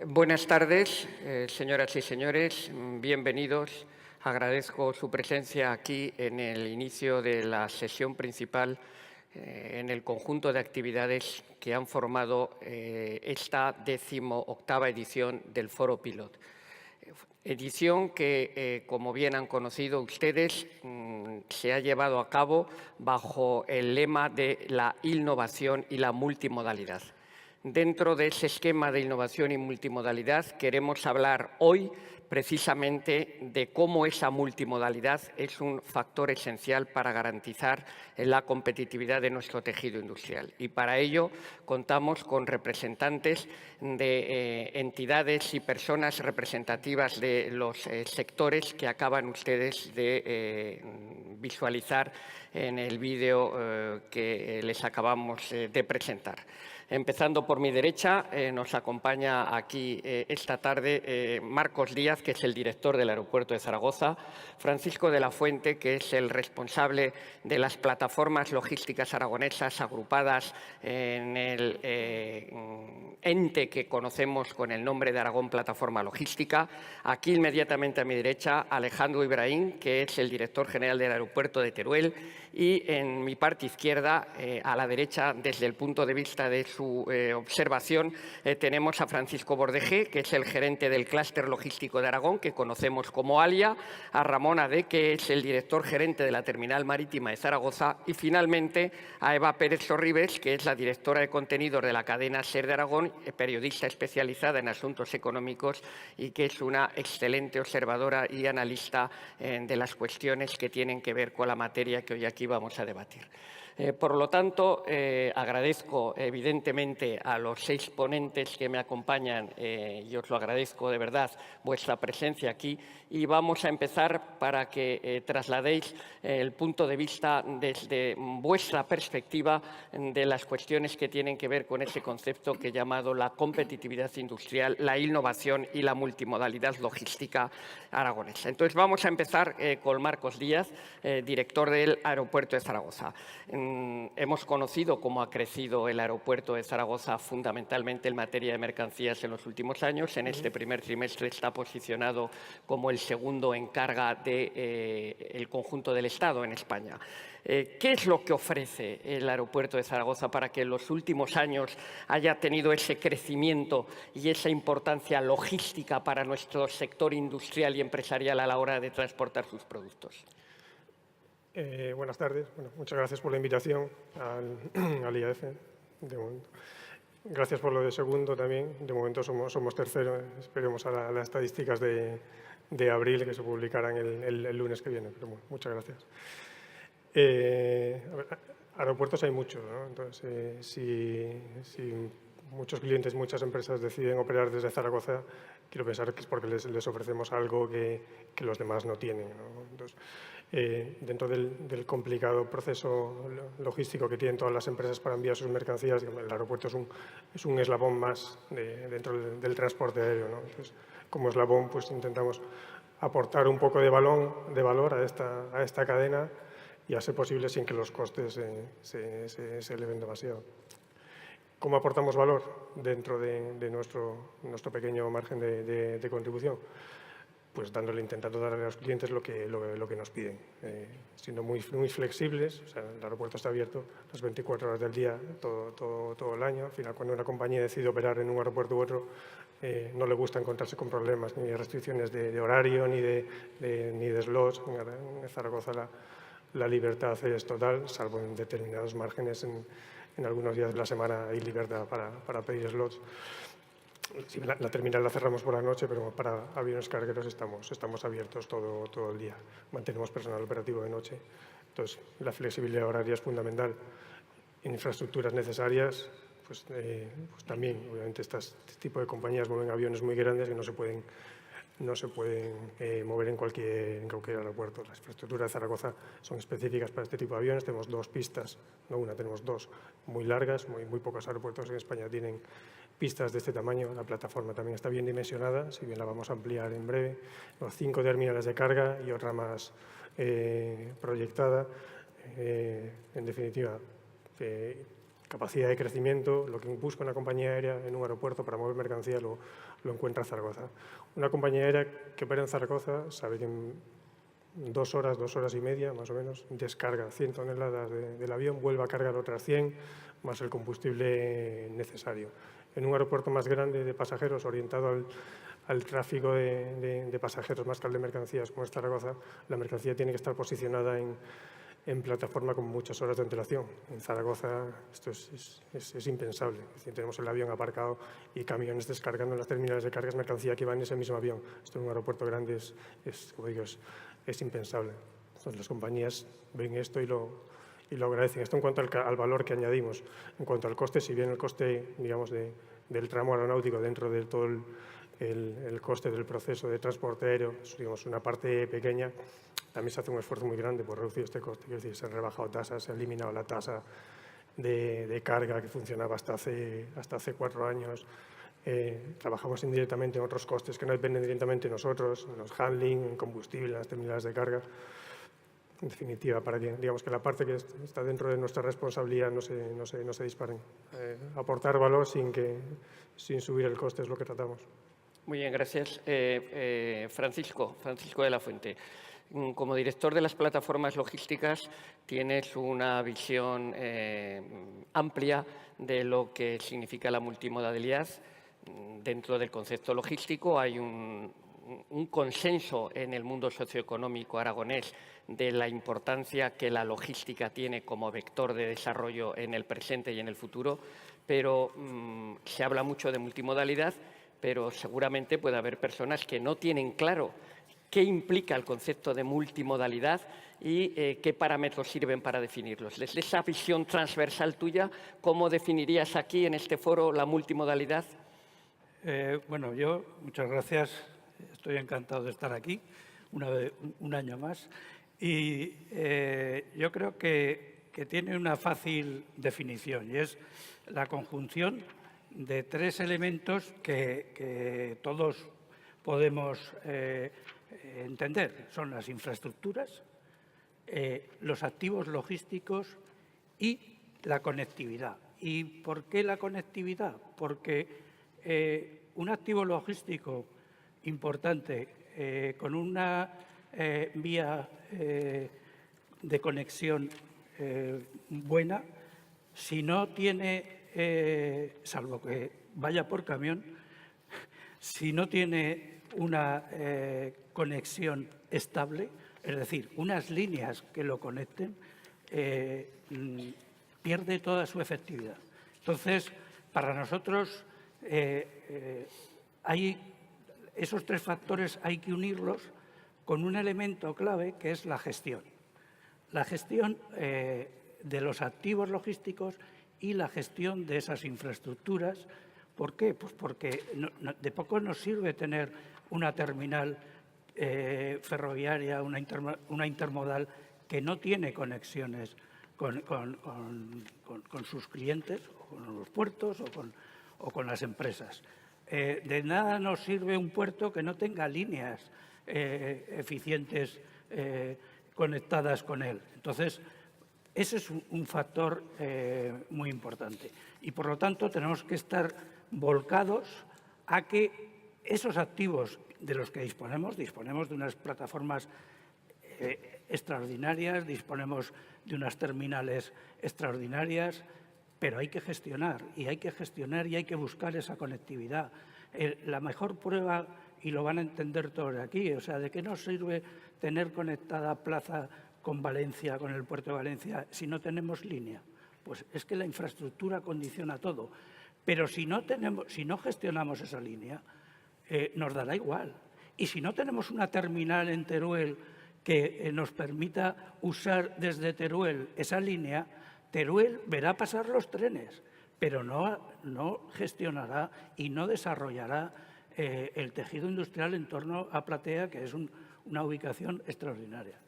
Buenas tardes, señoras y señores. Bienvenidos. Agradezco su presencia aquí en el inicio de la sesión principal en el conjunto de actividades que han formado esta 18ª edición del Foro Pilot. Edición que, como bien han conocido ustedes, se ha llevado a cabo bajo el lema de la innovación y la multimodalidad. Dentro de ese esquema de innovación y multimodalidad queremos hablar hoy precisamente de cómo esa multimodalidad es un factor esencial para garantizar la competitividad de nuestro tejido industrial. Y para ello contamos con representantes de entidades y personas representativas de los sectores que acaban ustedes de visualizar en el vídeo que les acabamos de presentar. Empezando por mi derecha, nos acompaña aquí esta tarde Marcos Díaz, que es el director del Aeropuerto de Zaragoza, Francisco de la Fuente, que es el responsable de las plataformas logísticas aragonesas agrupadas en el ente que conocemos con el nombre de Aragón Plataforma Logística. Aquí, inmediatamente a mi derecha, Alejandro Ibrahim, que es el director general del Aeropuerto de Teruel, y en mi parte izquierda, a la derecha, desde el punto de vista de su observación, tenemos a Francisco Bordejé, que es el gerente del clúster logístico de Aragón, que conocemos como ALIA, a Ramón Ade, que es el director gerente de la Terminal Marítima de Zaragoza, y finalmente a Eva Pérez Sorribes, que es la directora de contenidos de la cadena SER de Aragón, periodista especializada en asuntos económicos y que es una excelente observadora y analista de las cuestiones que tienen que ver con la materia que hoy aquí vamos a debatir. Por lo tanto, agradezco evidentemente a los 6 ponentes que me acompañan y os lo agradezco de verdad vuestra presencia aquí y vamos a empezar para que trasladéis el punto de vista desde vuestra perspectiva de las cuestiones que tienen que ver con ese concepto que he llamado la competitividad industrial, la innovación y la multimodalidad logística aragonesa. Entonces vamos a empezar con Marcos Díaz, director del Aeropuerto de Zaragoza. Hemos conocido cómo ha crecido el aeropuerto de Zaragoza fundamentalmente en materia de mercancías en los últimos años. En este primer trimestre está posicionado como el segundo en carga del conjunto del Estado en España. ¿Qué es lo que ofrece el aeropuerto de Zaragoza para que en los últimos años haya tenido ese crecimiento y esa importancia logística para nuestro sector industrial y empresarial a la hora de transportar sus productos? Buenas tardes. Bueno, muchas gracias por la invitación al IAF. Gracias por lo de segundo también. De momento somos tercero. Esperemos a las estadísticas de abril que se publicarán el lunes que viene. Pero bueno, muchas gracias. Aeropuertos hay muchos, ¿no? Entonces, si muchos clientes, muchas empresas deciden operar desde Zaragoza, quiero pensar que es porque les ofrecemos algo que los demás no tienen, ¿no? Entonces, dentro del complicado proceso logístico que tienen todas las empresas para enviar sus mercancías, el aeropuerto es un eslabón más dentro del transporte aéreo, ¿no? Entonces, como eslabón, pues intentamos aportar un poco de valor a esta cadena y a ser posible sin que los costes se eleven demasiado. ¿Cómo aportamos valor dentro de nuestro pequeño margen de contribución? Pues intentando darle a los clientes lo que nos piden, siendo muy flexibles. O sea, el aeropuerto está abierto las 24 horas del día, todo el año. Al final, cuando una compañía decide operar en un aeropuerto u otro, no le gusta encontrarse con problemas ni de restricciones de horario ni de slots. En Zaragoza la libertad es total, salvo en determinados márgenes. En algunos días de la semana hay libertad para pedir slots. Sí, la terminal la cerramos por la noche, pero para aviones cargueros estamos abiertos todo el día. Mantenemos personal operativo de noche. Entonces, la flexibilidad horaria es fundamental. Infraestructuras necesarias, pues también, obviamente, este tipo de compañías mueven aviones muy grandes que no se pueden mover en cualquier aeropuerto. Las infraestructuras de Zaragoza son específicas para este tipo de aviones. Tenemos 2 pistas, no una, tenemos 2 muy largas. Muy pocos aeropuertos en España tienen pistas de este tamaño. La plataforma también está bien dimensionada, si bien la vamos a ampliar en breve. 5 terminales de carga y otra más proyectada. En definitiva, capacidad de crecimiento, lo que busca una compañía aérea en un aeropuerto para mover mercancía lo encuentra en Zaragoza. Una compañía aérea que opera en Zaragoza sabe que en 2 horas y media, más o menos, descarga 100 toneladas del avión, vuelve a cargar otras 100, más el combustible necesario. En un aeropuerto más grande de pasajeros, orientado al tráfico de pasajeros más que al de mercancías, como es Zaragoza, la mercancía tiene que estar posicionada en plataforma con muchas horas de antelación. En Zaragoza esto es impensable. Es decir, tenemos el avión aparcado y camiones descargando en las terminales de cargas mercancía que va en ese mismo avión. Esto en un aeropuerto grande como digo, es impensable. Entonces, las compañías ven esto y lo agradecen. Esto en cuanto al valor que añadimos. En cuanto al coste, si bien el coste, digamos, del tramo aeronáutico dentro de todo el coste del proceso de transporte aéreo, es, digamos, una parte pequeña, también se hace un esfuerzo muy grande por reducir este coste. Es decir, se han rebajado tasas, se ha eliminado la tasa de carga que funcionaba hasta hace 4 años. Trabajamos indirectamente en otros costes que no dependen directamente de nosotros, en los handling, en combustible, en las terminales de carga. En definitiva, para que, digamos, que la parte que está dentro de nuestra responsabilidad no se disparen. Aportar valor sin subir el coste es lo que tratamos. Muy bien, gracias. Francisco de la Fuente. Como director de las plataformas logísticas, tienes una visión amplia de lo que significa la multimodalidad. Dentro del concepto logístico hay un consenso en el mundo socioeconómico aragonés de la importancia que la logística tiene como vector de desarrollo en el presente y en el futuro, pero se habla mucho de multimodalidad, pero seguramente puede haber personas que no tienen claro qué implica el concepto de multimodalidad y qué parámetros sirven para definirlos. Desde esa visión transversal tuya, ¿cómo definirías aquí en este foro la multimodalidad? Bueno, muchas gracias. Estoy encantado de estar aquí un año más. Y yo creo que tiene una fácil definición y es la conjunción de 3 elementos que todos podemos entender. Son las infraestructuras, los activos logísticos y la conectividad. ¿Y por qué la conectividad? Porque un activo logístico importante con una vía de conexión buena, si no tiene, salvo que vaya por camión, si no tiene una conexión estable, es decir, unas líneas que lo conecten, pierde toda su efectividad. Entonces, para nosotros, esos 3 factores hay que unirlos con un elemento clave que es la gestión. La gestión de los activos logísticos y la gestión de esas infraestructuras. ¿Por qué? Pues porque de poco nos sirve tener una terminal ferroviaria, una intermodal que no tiene conexiones con sus clientes, o con los puertos o con las empresas. De nada nos sirve un puerto que no tenga líneas eficientes conectadas con él. Entonces, ese es un factor muy importante. Y, por lo tanto, tenemos que estar volcados a que esos activos de los que disponemos de unas plataformas extraordinarias, disponemos de unas terminales extraordinarias, pero hay que gestionar y hay que buscar esa conectividad. La mejor prueba, y lo van a entender todos aquí, o sea, ¿de qué nos sirve tener conectada Plaza con Valencia, con el puerto de Valencia, si no tenemos línea? Pues es que la infraestructura condiciona todo. Pero si no gestionamos esa línea, nos dará igual. Y si no tenemos una terminal en Teruel que nos permita usar desde Teruel esa línea, Teruel verá pasar los trenes, pero no gestionará y no desarrollará el tejido industrial en torno a Platea, que es una ubicación extraordinaria.